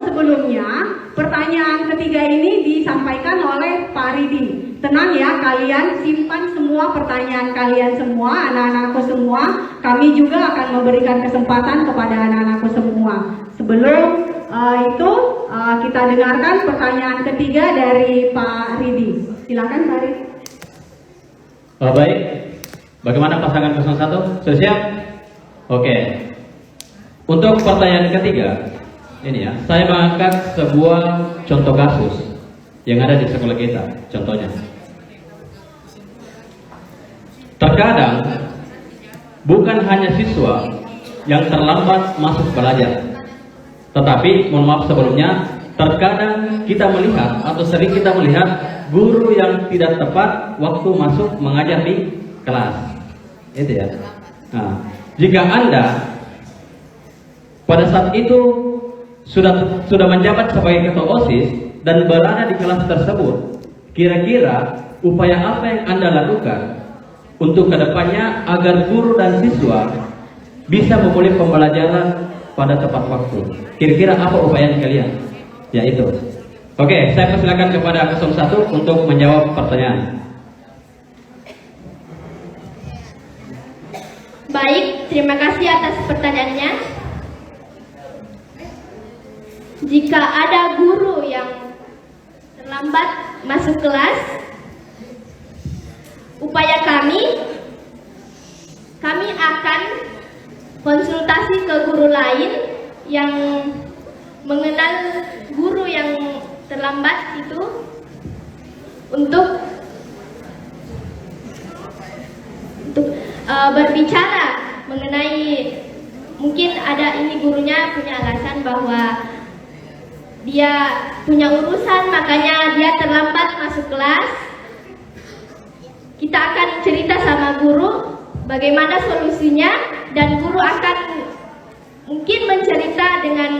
Sebelumnya, pertanyaan ketiga ini disampaikan oleh Pak Ridi. Tenang ya, kalian simpan semua pertanyaan kalian semua, anak-anakku semua. Kami juga akan memberikan kesempatan kepada anak-anakku semua. Sebelum itu, kita dengarkan pertanyaan ketiga dari Pak Ridi. Silakan Pak Ridi. Baik, bagaimana pasangan 01? Sudah siap? Oke. Untuk pertanyaan ketiga, ini ya, saya mengangkat sebuah contoh kasus yang ada di sekolah kita. Contohnya, terkadang bukan hanya siswa yang terlambat masuk belajar, tetapi mohon maaf sebelumnya, terkadang kita melihat atau sering kita melihat guru yang tidak tepat waktu masuk mengajar di kelas. Itu ya. Nah, jika Anda pada saat itu sudah menjabat sebagai ketua OSIS dan berada di kelas tersebut, kira-kira upaya apa yang Anda lakukan untuk kedepannya agar guru dan siswa bisa memulai pembelajaran pada tepat waktu? Kira-kira apa upaya kalian? Ya itu. Oke, saya persilakan kepada 01 untuk menjawab pertanyaan. Baik, terima kasih atas pertanyaannya. Jika ada guru yang terlambat masuk kelas, upaya kami akan konsultasi ke guru lain yang mengenal guru yang terlambat itu untuk berbicara mengenai, mungkin ada ini gurunya punya alasan bahwa dia punya urusan makanya dia terlambat masuk kelas. Kita akan cerita sama guru bagaimana solusinya, dan guru akan mungkin mencerita dengan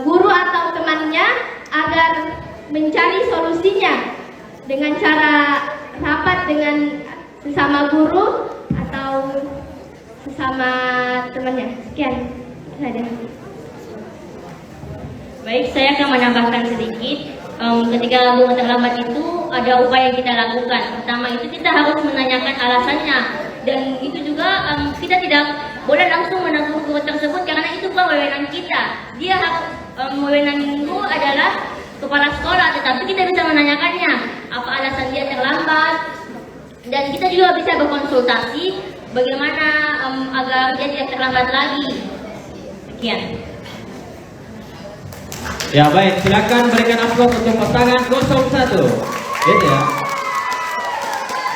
guru atau temannya agar mencari solusinya dengan cara rapat dengan sesama guru atau sesama temannya. Sekian saja. Baik, saya akan menambahkan sedikit. Ketika guru terlambat itu ada upaya yang kita lakukan. Pertama itu kita harus menanyakan alasannya, dan itu juga kita tidak boleh langsung menegur guru tersebut karena itu wewenang kita. Dia harus wewenang guru adalah kepala sekolah, tetapi kita bisa menanyakannya apa alasan dia terlambat, dan kita juga bisa berkonsultasi bagaimana agar dia tidak terlambat lagi. Sekian. Ya baik, silakan berikan aplaus untuk pasangan 01. Gitu ya.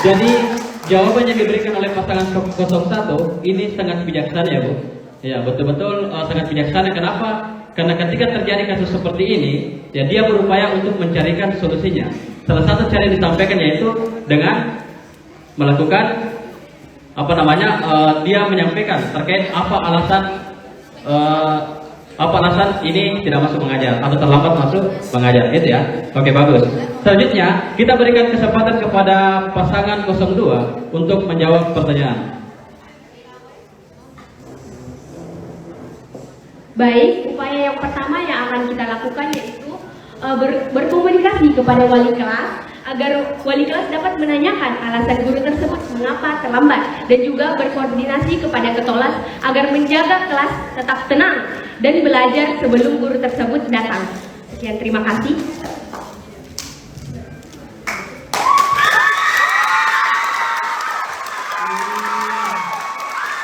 Jadi jawaban yang diberikan oleh pasangan 01 ini sangat bijaksana ya Bu. Ya betul-betul sangat bijaksana. Kenapa? Karena ketika terjadi kasus seperti ini, ya dia berupaya untuk mencarikan solusinya. Salah satu cara yang disampaikan yaitu dengan melakukan dia menyampaikan terkait apa alasan ini tidak masuk mengajar atau terlambat masuk mengajar, itu ya. Oke, bagus. Selanjutnya kita berikan kesempatan kepada pasangan 02 untuk menjawab pertanyaan. Baik, upaya yang pertama yang akan kita lakukan yaitu berkomunikasi kepada wali kelas agar wali kelas dapat menanyakan alasan guru tersebut mengapa terlambat, dan juga berkoordinasi kepada kelas agar menjaga kelas tetap tenang dan belajar sebelum guru tersebut datang. Sekian, terima kasih.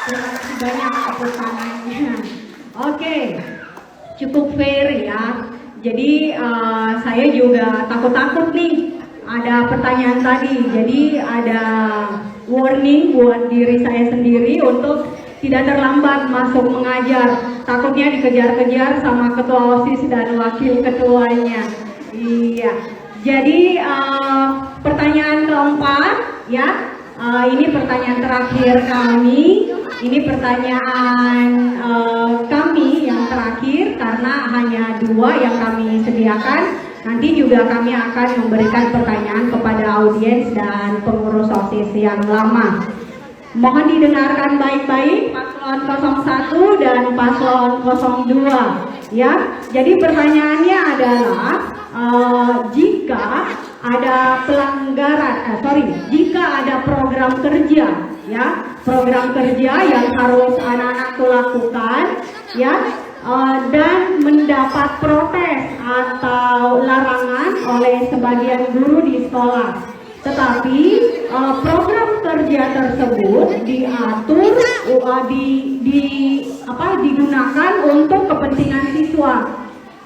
Terima kasih banyak tepuk tangannya. Oke, cukup fair ya. Jadi saya juga takut-takut nih ada pertanyaan tadi. Jadi ada warning buat diri saya sendiri untuk tidak terlambat masuk mengajar. Takutnya dikejar-kejar sama ketua OSIS dan wakil ketuanya. Iya. Jadi pertanyaan keempat ya. Ini pertanyaan terakhir kami. Ini pertanyaan kami yang terakhir karena hanya 2 yang kami sediakan. Nanti juga kami akan memberikan pertanyaan kepada audiens dan pengurus OSIS yang lama. Mohon didengarkan baik-baik paslon 01 dan paslon 02 ya. Jadi pertanyaannya adalah jika ada jika ada program kerja ya, program kerja yang harus anak-anak lakukan ya, dan mendapat protes atau larangan oleh sebagian guru di sekolah. Tetapi program kerja tersebut diatur digunakan untuk kepentingan siswa.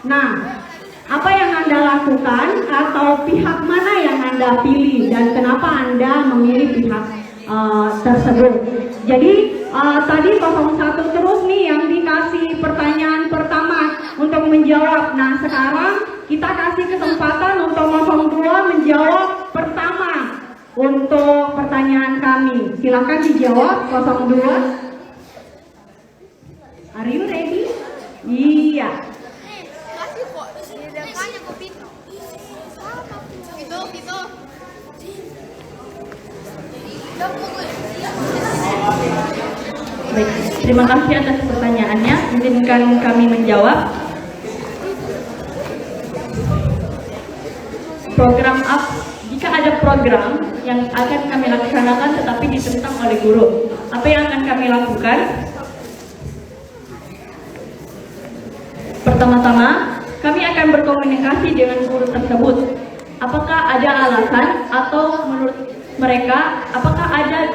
Nah, apa yang Anda lakukan atau pihak mana yang Anda pilih dan kenapa Anda memilih pihak tersebut? Jadi tadi 01 terus nih yang dikasih pertanyaan pertama untuk menjawab. Nah, sekarang kita kasih kesempatan untuk 02 menjawab pertama untuk pertanyaan kami. Silakan dijawab 02. Are you ready? Iya. Baik, terima kasih atas pertanyaannya. Izinkan kami menjawab. Program jika ada program yang akan kami laksanakan tetapi ditentang oleh guru, apa yang akan kami lakukan? Pertama-tama, kami akan berkomunikasi dengan guru tersebut. Apakah ada alasan atau menurut mereka, apakah ada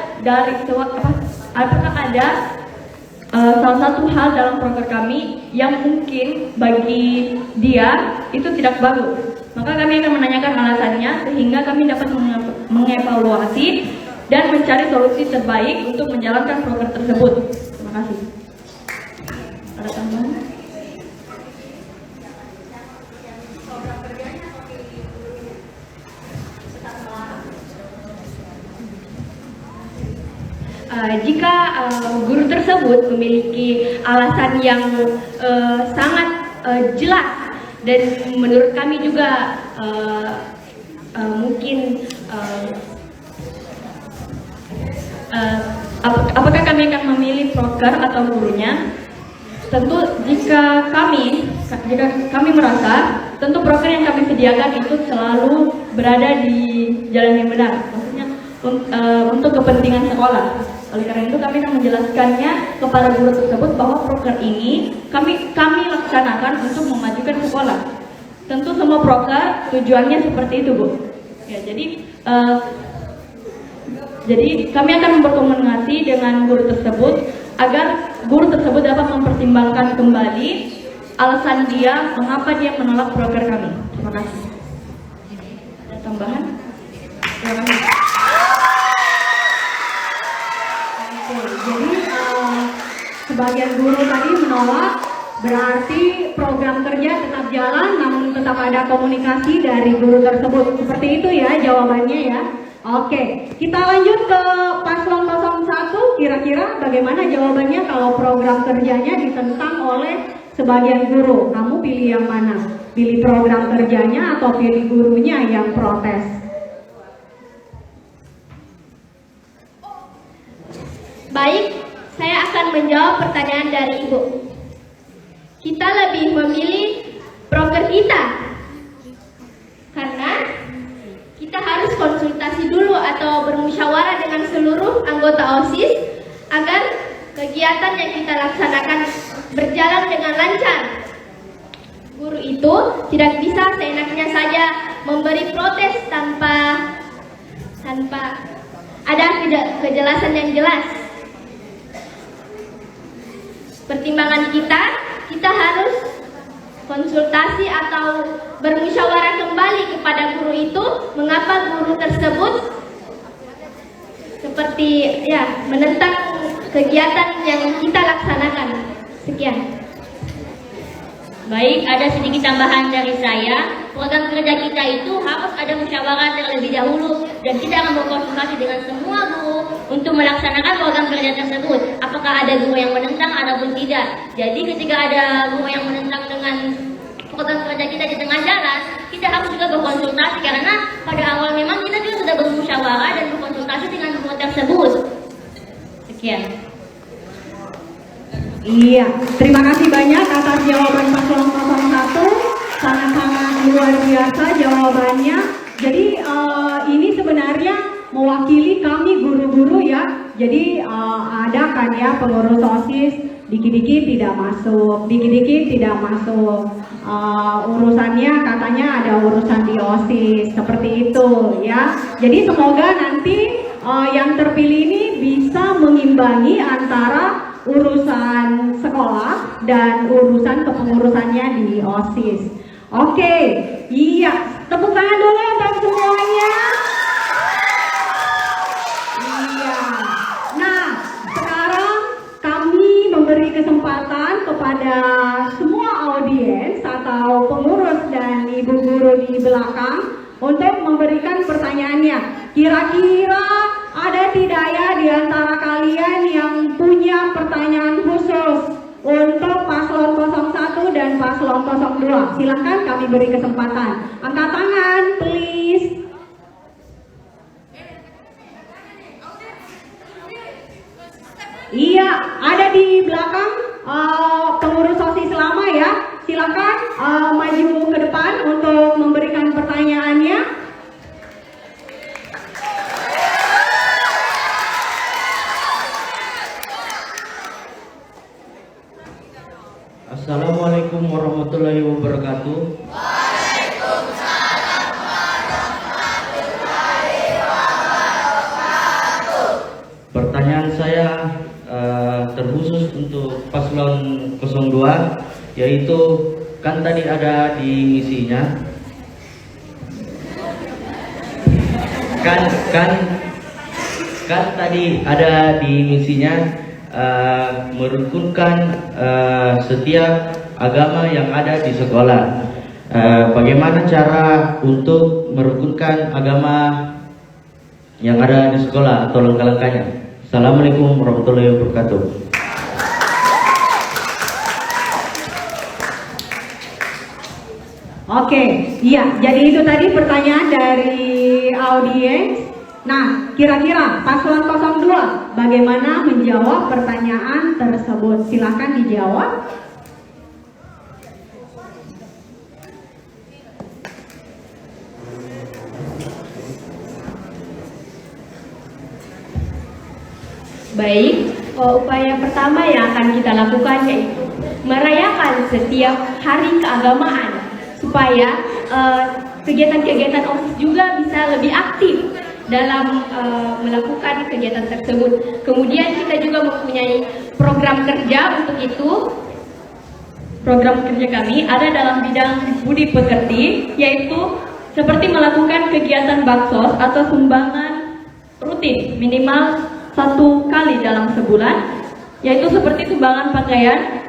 salah satu hal dalam program kami yang mungkin bagi dia itu tidak bagus. Maka kami akan menanyakan alasannya sehingga kami dapat mengevaluasi dan mencari solusi terbaik untuk menjalankan program tersebut. Terima kasih. Ada tambahan? Jika guru tersebut memiliki alasan yang sangat jelas dan menurut kami juga mungkin apakah kami akan memilih proker atau gurunya? Tentu jika kami merasa tentu proker yang kami sediakan itu selalu berada di jalan yang benar, maksudnya untuk kepentingan sekolah. Oleh karena itu kami akan menjelaskannya kepada guru tersebut bahwa proker ini kami laksanakan untuk memajukan sekolah. Tentu semua proker tujuannya seperti itu, Bu. Ya, jadi kami akan berkomunikasi dengan guru tersebut agar guru tersebut dapat mempertimbangkan kembali alasan dia mengapa dia menolak proker kami. Terima kasih. Ada tambahan? Terima kasih. Jadi sebagian guru tadi menolak, berarti program kerja tetap jalan namun tetap ada komunikasi dari guru tersebut. Seperti itu ya jawabannya ya. Oke, kita lanjut ke paslon 01. Kira-kira bagaimana jawabannya kalau program kerjanya ditentang oleh sebagian guru? Kamu pilih yang mana? Pilih program kerjanya atau pilih gurunya yang protes? Baik, saya akan menjawab pertanyaan dari Ibu. Kita lebih memilih proker kita karena kita harus konsultasi dulu atau bermusyawarah dengan seluruh anggota OSIS agar kegiatan yang kita laksanakan berjalan dengan lancar. Guru itu tidak bisa seenaknya saja memberi protes tanpa ada kejelasan yang jelas. Pertimbangan kita harus konsultasi atau bermusyawarah kembali kepada guru itu mengapa guru tersebut seperti menentang kegiatan yang kita laksanakan. Sekian. Baik, ada sedikit tambahan dari saya. Program kerja kita itu harus ada musyawarah terlebih dahulu dan kita akan berkonsultasi dengan semua guru untuk melaksanakan program kerja tersebut. Apakah ada guru yang menentang ataupun tidak. Jadi ketika ada guru yang menentang dengan program kerja kita di tengah jalan, kita harus juga berkonsultasi karena pada awal memang kita juga sudah bermusyawarah dan berkonsultasi dengan guru tersebut. Sekian. Iya, terima kasih banyak atas jawaban paslon 01. Sangat-sangat luar biasa jawabannya. Jadi ini sebenarnya mewakili kami guru-guru ya. Jadi ada kan ya pengurus OSIS, dikit-dikit tidak masuk, dikit-dikit tidak masuk. Urusannya katanya ada urusan di OSIS, seperti itu ya. Jadi semoga nanti yang terpilih ini bisa mengimbangi antara urusan sekolah dan urusan kepengurusannya di OSIS. Oke, iya, tepuk tangan dulu untuk semuanya. Iya. Nah, sekarang kami memberi kesempatan kepada semua audiens atau pengurus dan ibu guru di belakang untuk memberikan pertanyaannya. Kira-kira ada tidak ya di antara kalian yang punya pertanyaan khusus untuk paslon 01 dan paslon 02? Silakan kami beri kesempatan. Angkat tangan, please. Iya, ada di belakang pengurus OSIS lama ya. Silakan maju ke depan untuk memberikan pertanyaannya. Assalamualaikum warahmatullahi wabarakatuh. Pertanyaan saya terkhusus untuk paslon 02, yaitu kan tadi ada di misinya kan tadi ada di misinya merukunkan setiap agama yang ada di sekolah. Bagaimana cara untuk merukunkan agama yang ada di sekolah atau langkah-langkahnya? Assalamualaikum warahmatullahi wabarakatuh. Oke, iya, jadi itu tadi pertanyaan dari audiens. Nah, kira-kira paslon 02 bagaimana menjawab pertanyaan tersebut? Silakan dijawab. Baik, upaya pertama yang akan kita lakukan yaitu merayakan setiap hari keagamaan supaya kegiatan-kegiatan OSIS juga bisa lebih aktif dalam melakukan kegiatan tersebut. Kemudian kita juga mempunyai program kerja untuk itu. Program kerja kami ada dalam bidang budi pekerti, yaitu seperti melakukan kegiatan baksos atau sumbangan rutin minimal 1 kali dalam sebulan, yaitu seperti sumbangan pakaian,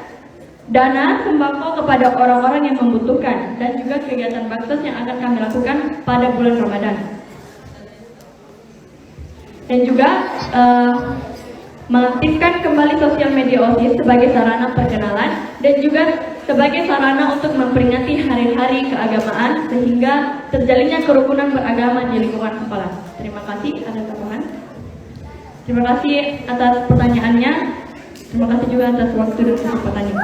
dana sembako kepada orang-orang yang membutuhkan, dan juga kegiatan baksos yang akan kami lakukan pada bulan Ramadan. Dan juga mengaktifkan kembali sosial media OSIS sebagai sarana perkenalan dan juga sebagai sarana untuk memperingati hari-hari keagamaan sehingga terjalinnya kerukunan beragama di lingkungan sekolah. Terima kasih atas dukungan. Terima kasih atas pertanyaannya. Terima kasih juga atas waktu dan kesempatannya.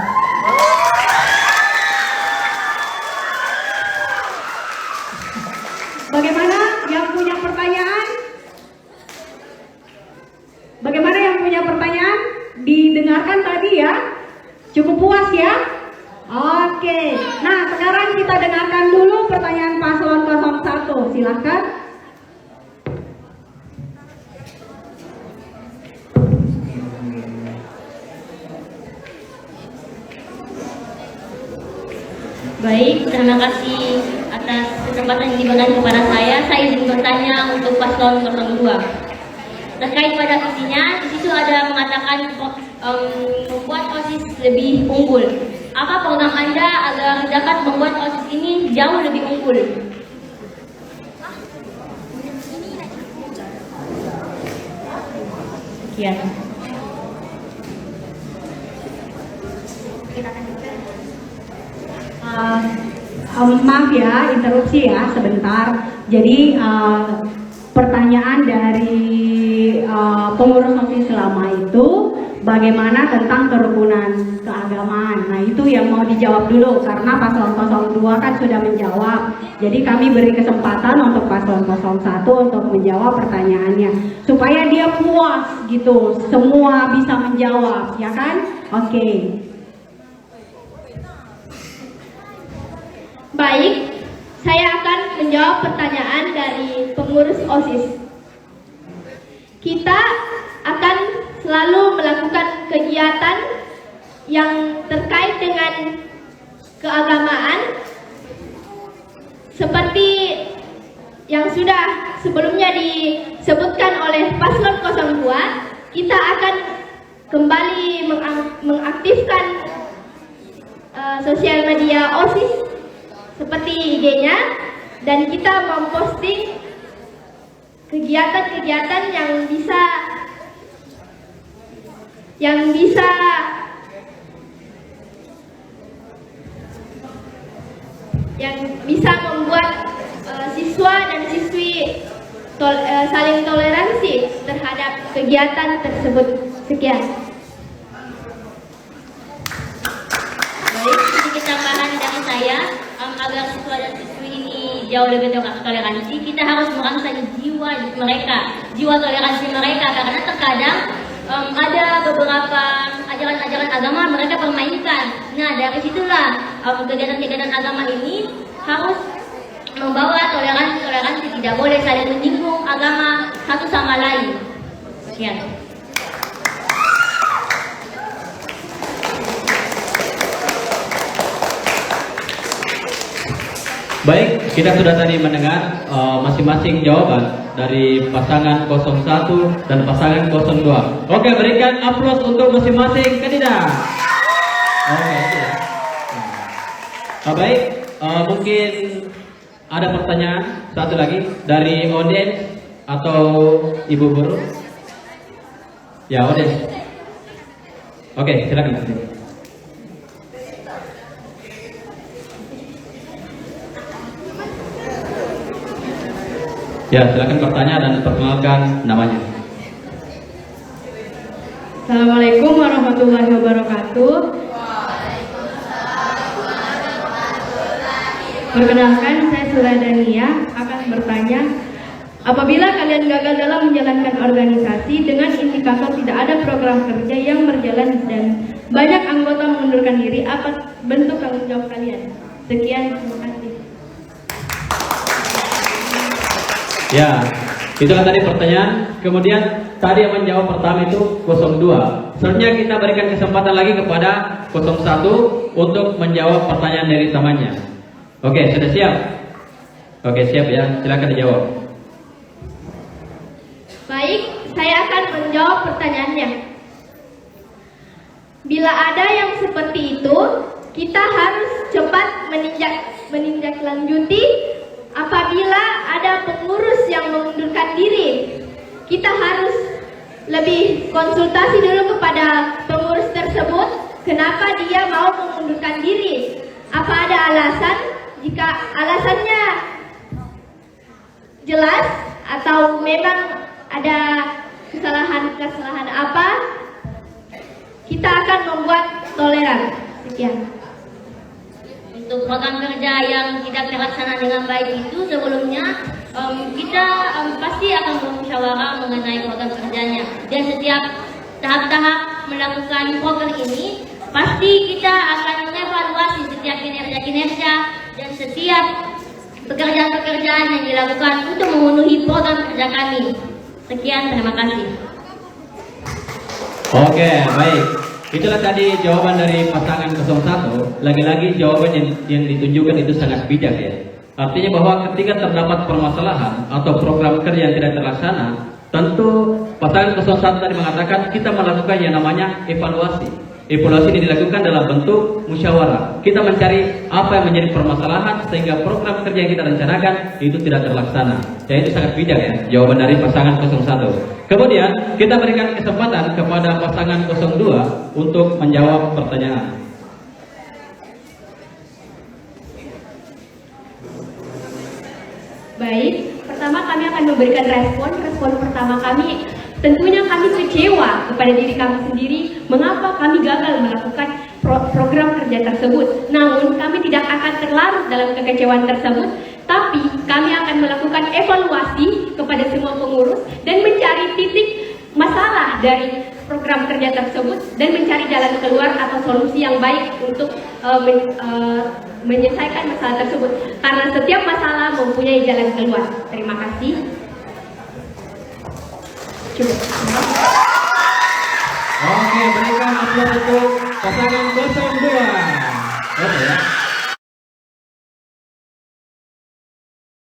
Bagaimana yang punya pertanyaan? Bagaimana yang punya pertanyaan? Didengarkan tadi ya? Cukup puas ya? Oke. Nah, sekarang kita dengarkan dulu pertanyaan paslon 01. Silakan. Baik, terima kasih atas kesempatan yang diberikan kepada saya. Saya ingin bertanya untuk paslon 02. Terkait pada visinya, di situ ada mengatakan membuat OSIS lebih unggul. Apa program Anda agar dapat membuat OSIS ini jauh lebih unggul? Sekian. Maaf ya, interupsi ya sebentar. Jadi pertanyaan dari pengurus OSIS selama itu bagaimana tentang kerukunan keagamaan. Nah itu yang mau dijawab dulu karena paslon 02 kan sudah menjawab. Jadi kami beri kesempatan untuk paslon 01 untuk menjawab pertanyaannya supaya dia puas gitu, semua bisa menjawab, ya kan? Oke. Baik, saya akan menjawab pertanyaan dari pengurus OSIS. Kita akan selalu melakukan kegiatan yang terkait dengan keagamaan seperti yang sudah sebelumnya disebutkan oleh paslon 02. Kita akan kembali mengaktifkan sosial media OSIS seperti IG-nya, dan kita memposting kegiatan-kegiatan yang bisa membuat siswa dan siswi saling toleransi terhadap kegiatan tersebut. Sekian. Baik, sedikit tambahan dari saya, agar siswa dan siswi ini jauh lebih toleransi, kita harus merangsang jiwa mereka, jiwa toleransi mereka, karena terkadang ada beberapa ajaran-ajaran agama mereka permainkan. Nah, dari situlah kegiatan-kegiatan agama ini harus membawa toleransi, tidak boleh saling menyinggung agama satu sama lain. Sekian. Baik, kita sudah tadi mendengar masing-masing jawaban dari pasangan 01 dan pasangan 02. Oke, berikan aplaus untuk masing-masing kandidat. Oke, ya. Baik, mungkin ada pertanyaan satu lagi dari audiens atau ibu guru? Ya, audiens. Oke, silakan. Ya, silakan bertanya dan perkenalkan namanya. Assalamualaikum warahmatullahi wabarakatuh. Perkenalkan, saya Suradania akan bertanya, apabila kalian gagal dalam menjalankan organisasi dengan indikator tidak ada program kerja yang berjalan dan banyak anggota mengundurkan diri, apa bentuk tanggung jawab kalian? Sekian, terima kasih. Ya, itulah tadi pertanyaan. Kemudian tadi yang menjawab pertama itu 02. Selanjutnya kita berikan kesempatan lagi kepada 01 untuk menjawab pertanyaan dari temannya. Oke, sudah siap? Oke, siap ya. Silakan dijawab. Baik, saya akan menjawab pertanyaannya. Bila ada yang seperti itu, kita harus cepat menindaklanjuti. Apabila ada pengurus yang mengundurkan diri, kita harus lebih konsultasi dulu kepada pengurus tersebut, kenapa dia mau mengundurkan diri. Apa ada alasan? Jika alasannya jelas atau memang ada kesalahan apa, kita akan membuat toleran. Sekian. Untuk program kerja yang tidak terlaksana dengan baik itu sebelumnya kita pasti akan bermusyawarah mengenai program kerjanya, dan setiap tahap-tahap melakukan program ini pasti kita akan mengevaluasi setiap kinerja dan setiap pekerjaan-pekerjaan yang dilakukan untuk memenuhi program kerja kami. Sekian, terima kasih. Oke, baik. Itulah tadi jawaban dari pasangan 01. Lagi-lagi jawaban yang ditunjukkan itu sangat bijak ya. Artinya bahwa ketika terdapat permasalahan atau program kerja yang tidak terlaksana, tentu pasangan 01 tadi mengatakan kita melakukan yang namanya evaluasi. Evaluasi ini dilakukan dalam bentuk musyawarah. Kita mencari apa yang menjadi permasalahan sehingga program kerja yang kita rencanakan itu tidak terlaksana. Ya, itu sangat bijak ya, jawaban dari pasangan 01. Kemudian kita berikan kesempatan kepada pasangan 02 untuk menjawab pertanyaan. Baik, pertama kami akan memberikan respon pertama kami tentunya kami kecewa kepada diri kami sendiri mengapa kami gagal melakukan program kerja tersebut. Namun kami tidak akan terlarut dalam kekecewaan tersebut, tapi kami akan melakukan evaluasi kepada semua pengurus dan mencari titik masalah dari program kerja tersebut dan mencari jalan keluar atau solusi yang baik untuk menyelesaikan masalah tersebut, karena setiap masalah mempunyai jalan keluar. Terima kasih. Cukup. Oke, berikan aplaus untuk pasangan 02. Oke ya.